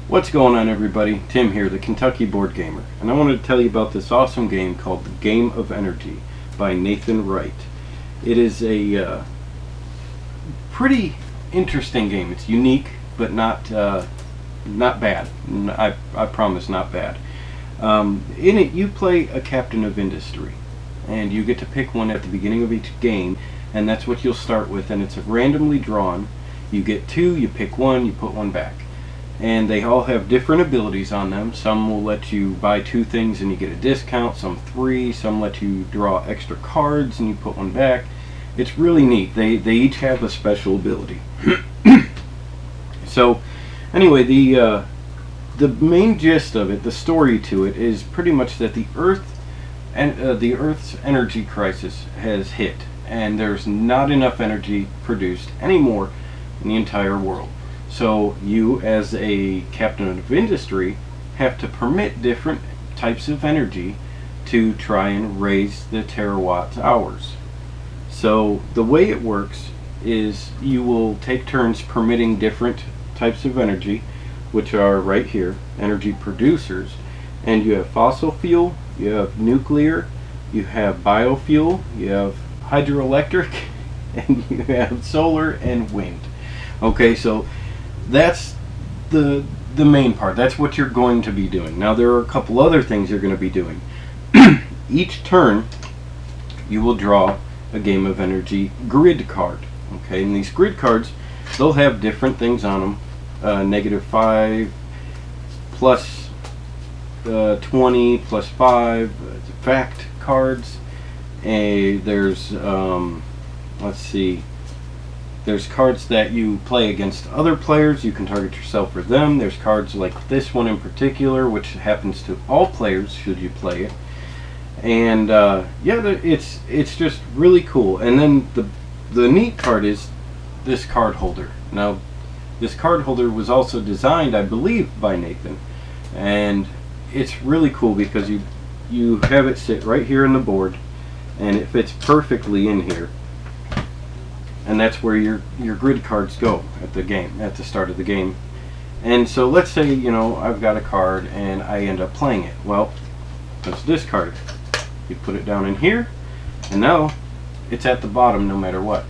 What's going on, everybody? Tim here, the Kentucky Board Gamer, and I wanted to tell you about this awesome game called The Game of Energy by Nathan Wright. It is a pretty interesting game. It's unique, but not bad. I promise, not bad. In it, you play a captain of industry, and you get to pick one at the beginning of each game, and that's what you'll start with, and it's randomly drawn. You get two, you pick one, you put one back. And they all have different abilities on them. Some will let you buy two things and you get a discount, some three, some let you draw extra cards and you put one back. It's really neat. They each have a special ability. So anyway, the main gist of it, the story to it, is pretty much that the Earth's energy crisis has hit, and there's not enough energy produced anymore in the entire world. So you, as a captain of industry, have to permit different types of energy to try and raise the terawatt hours. So the way it works is you will take turns permitting different types of energy, which are right here, energy producers. And you have fossil fuel, you have nuclear, you have biofuel, you have hydroelectric, and you have solar and wind. Okay, so that's the main part. That's what you're going to be doing. Now there are a couple other things you're going to be doing. Each turn you will draw a Game of Energy grid card. Okay, and these grid cards, they'll have different things on them. -5 plus 20 plus 5 fact cards. There's let's see, there's cards that you play against other players. You can target yourself or them. There's cards like this one in particular, which happens to all players should you play it. And yeah, it's just really cool. And then the neat part is this card holder. Now, this card holder was also designed, I believe, by Nathan, and it's really cool because you have it sit right here on the board, and it fits perfectly in here. And that's where your grid cards go at the start of the game. And so let's say, you know, I've got a card and I end up playing it. Well, let's discard it. You put it down in here, and now it's at the bottom no matter what.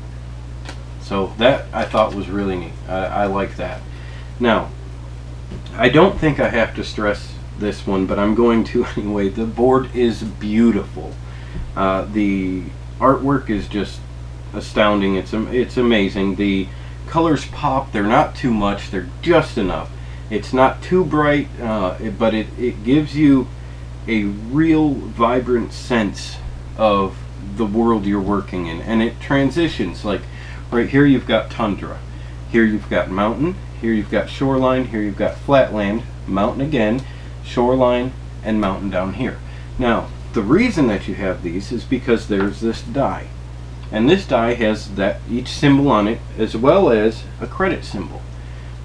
So that I thought was really neat. I like that. Now, I don't think I have to stress this one, but I'm going to anyway. The board is beautiful. The artwork is just astounding. It's amazing. The colors pop. They're not too much. They're just enough. It's not too bright, but it gives you a real vibrant sense of the world you're working in, and it transitions. Like right here you've got tundra, here you've got mountain, here you've got shoreline, here you've got flatland, mountain again, shoreline, and mountain down here. Now the reason that you have these is because there's this die. And this die has each symbol on it, as well as a credit symbol.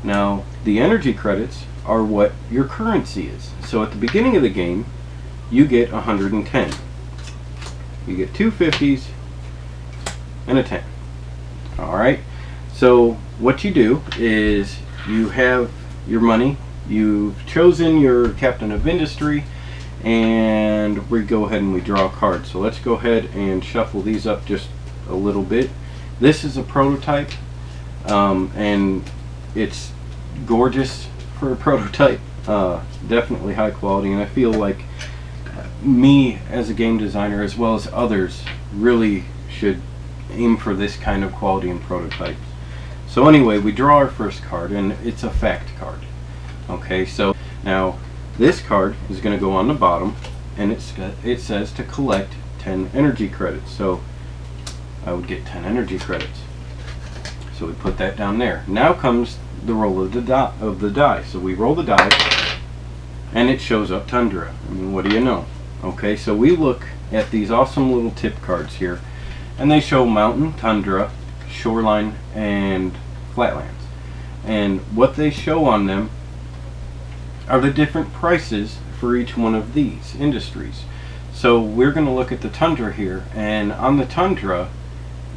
Now, the energy credits are what your currency is. So at the beginning of the game, you get 110. You get two 50s and a 10. Alright, so what you do is you have your money, you've chosen your captain of industry, and we go ahead and we draw a card. So let's go ahead and shuffle these up just a little bit. This is a prototype, and it's gorgeous for a prototype. Definitely high quality, and I feel like me as a game designer, as well as others, really should aim for this kind of quality in prototypes. So anyway, we draw our first card, and it's a fact card. Okay, so now this card is going to go on the bottom, and it says to collect 10 energy credits. So I would get 10 energy credits. So we put that down there. Now comes the roll of the die. So we roll the die, and it shows up tundra. I mean, what do you know? Okay, so we look at these awesome little tip cards here, and they show mountain, tundra, shoreline, and flatlands. And what they show on them are the different prices for each one of these industries. So we're going to look at the tundra here, and on the tundra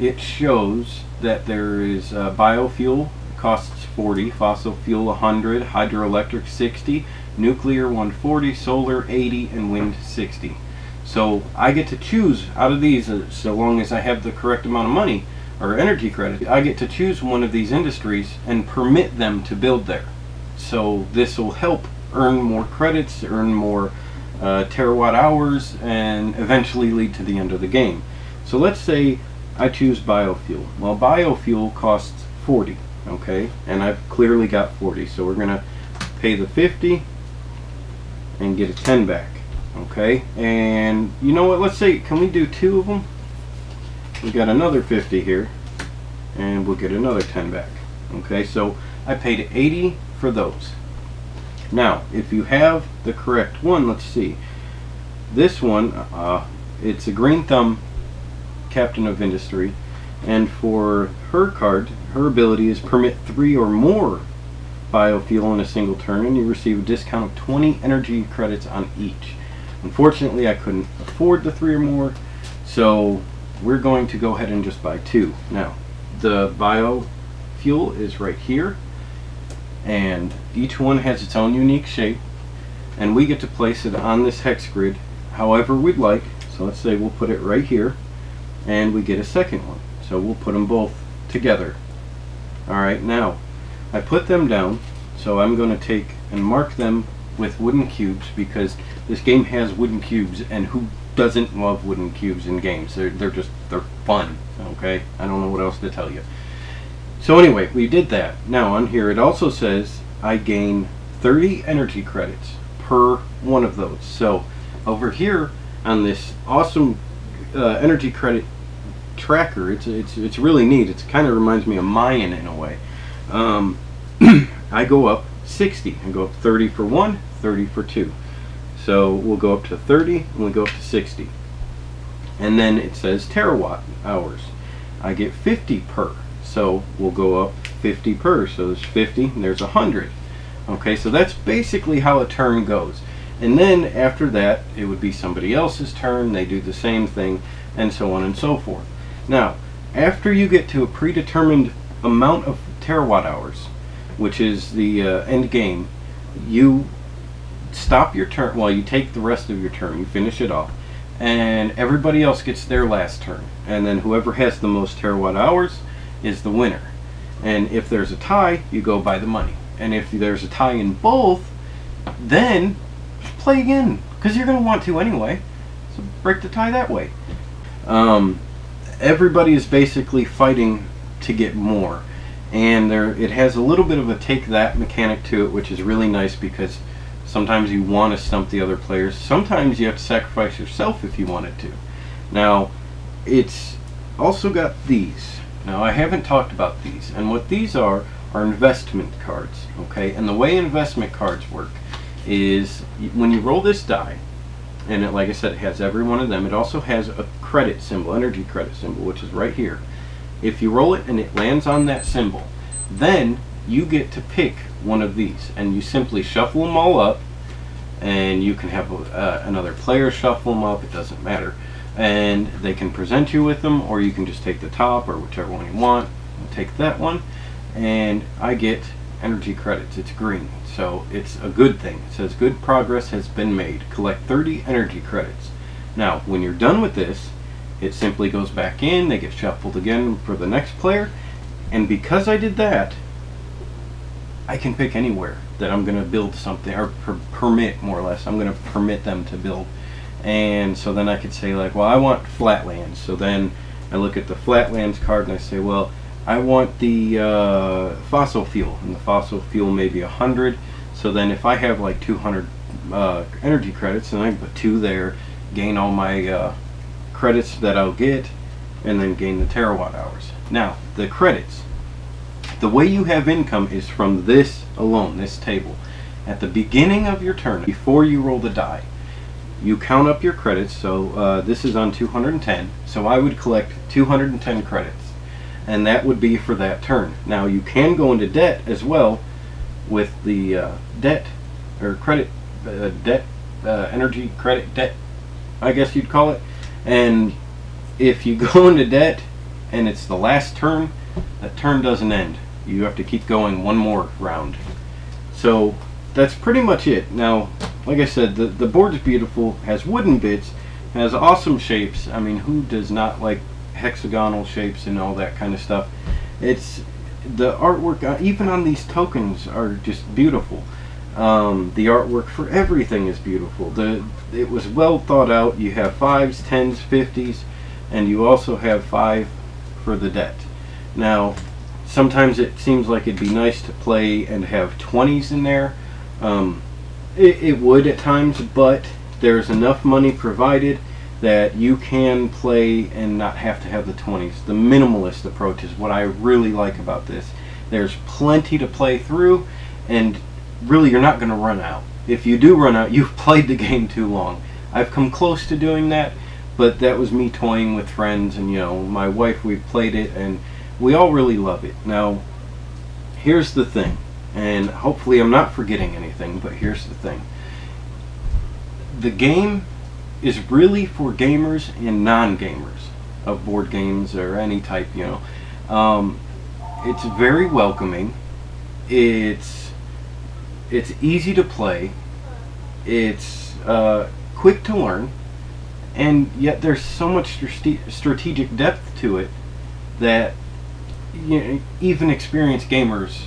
it shows that there is biofuel costs 40, fossil fuel 100, hydroelectric 60, nuclear 140, solar 80, and wind 60. So I get to choose out of these, so long as I have the correct amount of money or energy credit, I get to choose one of these industries and permit them to build there. So this will help earn more credits, earn more terawatt hours, and eventually lead to the end of the game. So let's say I choose biofuel. Well, biofuel costs 40, okay? And I've clearly got 40, so we're gonna pay the 50 and get a 10 back, okay? And you know what, let's say, can we do 2 of them? We got another 50 here, and we'll get another 10 back, okay? So I paid 80 for those. Now, if you have the correct one, let's see. This one, it's a green thumb captain of industry, and for her card, her ability is permit 3 or more biofuel in a single turn, and you receive a discount of 20 energy credits on each. Unfortunately, I couldn't afford the 3 or more, so we're going to go ahead and just buy 2. Now, the biofuel is right here, and each one has its own unique shape, and we get to place it on this hex grid however we'd like. So let's say we'll put it right here, and we get a second one, so we'll put them both together. Alright, now I put them down, so I'm going to take and mark them with wooden cubes, because this game has wooden cubes, and who doesn't love wooden cubes in games? They're fun, okay? I don't know what else to tell you. So anyway, we did that. Now on here it also says I gain 30 energy credits per one of those. So over here on this awesome energy credit tracker, it's really neat. It kind of reminds me of Mayan in a way. I go up 60 and go up 30 for 1, 30 for 2. So we'll go up to 30 and we'll go up to 60. And then it says terawatt hours. I get 50 per. So we'll go up 50 per. So there's 50 and there's 100. Okay, so that's basically how a turn goes. And then after that, it would be somebody else's turn. They do the same thing, and so on and so forth. Now, after you get to a predetermined amount of terawatt hours, which is the end game, you stop your turn. Well, you take the rest of your turn, you finish it off, and everybody else gets their last turn. And then whoever has the most terawatt hours is the winner. And if there's a tie, you go by the money. And if there's a tie in both, then play again, because you're going to want to anyway. So break the tie that way. Everybody is basically fighting to get more. And it has a little bit of a take that mechanic to it, which is really nice, because sometimes you want to stump the other players. Sometimes you have to sacrifice yourself if you wanted to. Now, it's also got these. Now, I haven't talked about these, and what these are investment cards, okay? And the way investment cards work is when you roll this die, and it, like I said, it has every one of them. It also has a credit symbol, energy credit symbol, which is right here. If you roll it and it lands on that symbol, then you get to pick one of these, and you simply shuffle them all up, and you can have another player shuffle them up. It doesn't matter. And they can present you with them, or you can just take the top, or whichever one you want. I'll take that one, and I get energy credits. It's green, so it's a good thing. It says good progress has been made. Collect 30 energy credits. Now, when you're done with this, it simply goes back in. They get shuffled again for the next player, and because I did that, I can pick anywhere that I'm going to build something, or permit, more or less. I'm going to permit them to build. And so then I could say, like, well, I want flatlands. So then I look at the flatlands card and I say, well, I want the fossil fuel, and the fossil fuel may be 100. So then if I have like 200 energy credits, then I can put 2 there, gain all my credits that I'll get, and then gain the terawatt hours. Now, the credits. The way you have income is from this alone, this table. At the beginning of your turn, before you roll the die, you count up your credits. So this is on 210, so I would collect 210 credits, and that would be for that turn. Now, you can go into debt as well with the debt, or credit, debt, energy credit debt, I guess you'd call it. And if you go into debt and it's the last turn, that turn doesn't end. You have to keep going one more round. So that's pretty much it. Now, like I said, the board is beautiful, has wooden bits, has awesome shapes. I mean, who does not like hexagonal shapes and all that kind of stuff? It's the artwork, even on these tokens, are just beautiful. The artwork for everything is beautiful. It was well thought out. You have 5s, 10s, 50s, and you also have 5 for the debt. Now, sometimes it seems like it'd be nice to play and have 20s in there. It would at times, but there's enough money provided that you can play and not have to have the 20s. The minimalist approach is what I really like about this. There's plenty to play through, and really you're not going to run out. If you do run out, you've played the game too long. I've come close to doing that, but that was me toying with friends, and my wife, we've played it, and we all really love it. Now, here's the thing, and hopefully I'm not forgetting anything, but here's the thing. The game is really for gamers and non-gamers of board games or any type, It's very welcoming. It's easy to play. It's quick to learn, and yet there's so much strategic depth to it that even experienced gamers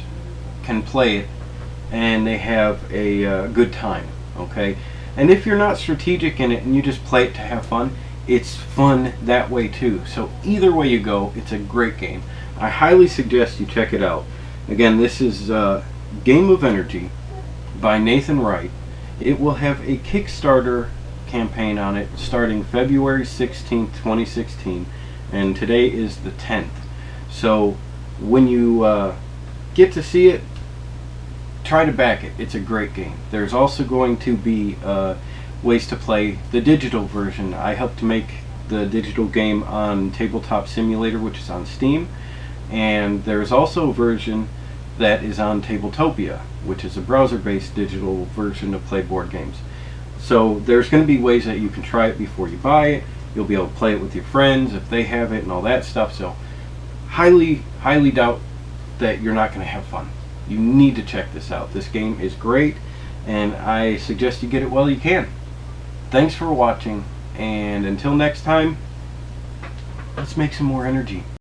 can play it, and they have a good time. Okay, and if you're not strategic in it and you just play it to have fun, it's fun that way too. So either way you go, it's a great game. I highly suggest you check it out. Again, this is Game of Energy by Nathan Wright. It will have a Kickstarter campaign on it starting February 16th, 2016, and today is the 10th. So when you get to see it, try to back it. It's a great game. There's also going to be ways to play the digital version. I helped to make the digital game on Tabletop Simulator, which is on Steam, and there's also a version that is on Tabletopia, which is a browser-based digital version of play board games. So there's going to be ways that you can try it before you buy it. You'll be able to play it with your friends if they have it and all that stuff. So highly doubt that you're not going to have fun. You need to check this out. This game is great, and I suggest you get it while you can. Thanks for watching, and until next time, let's make some more energy.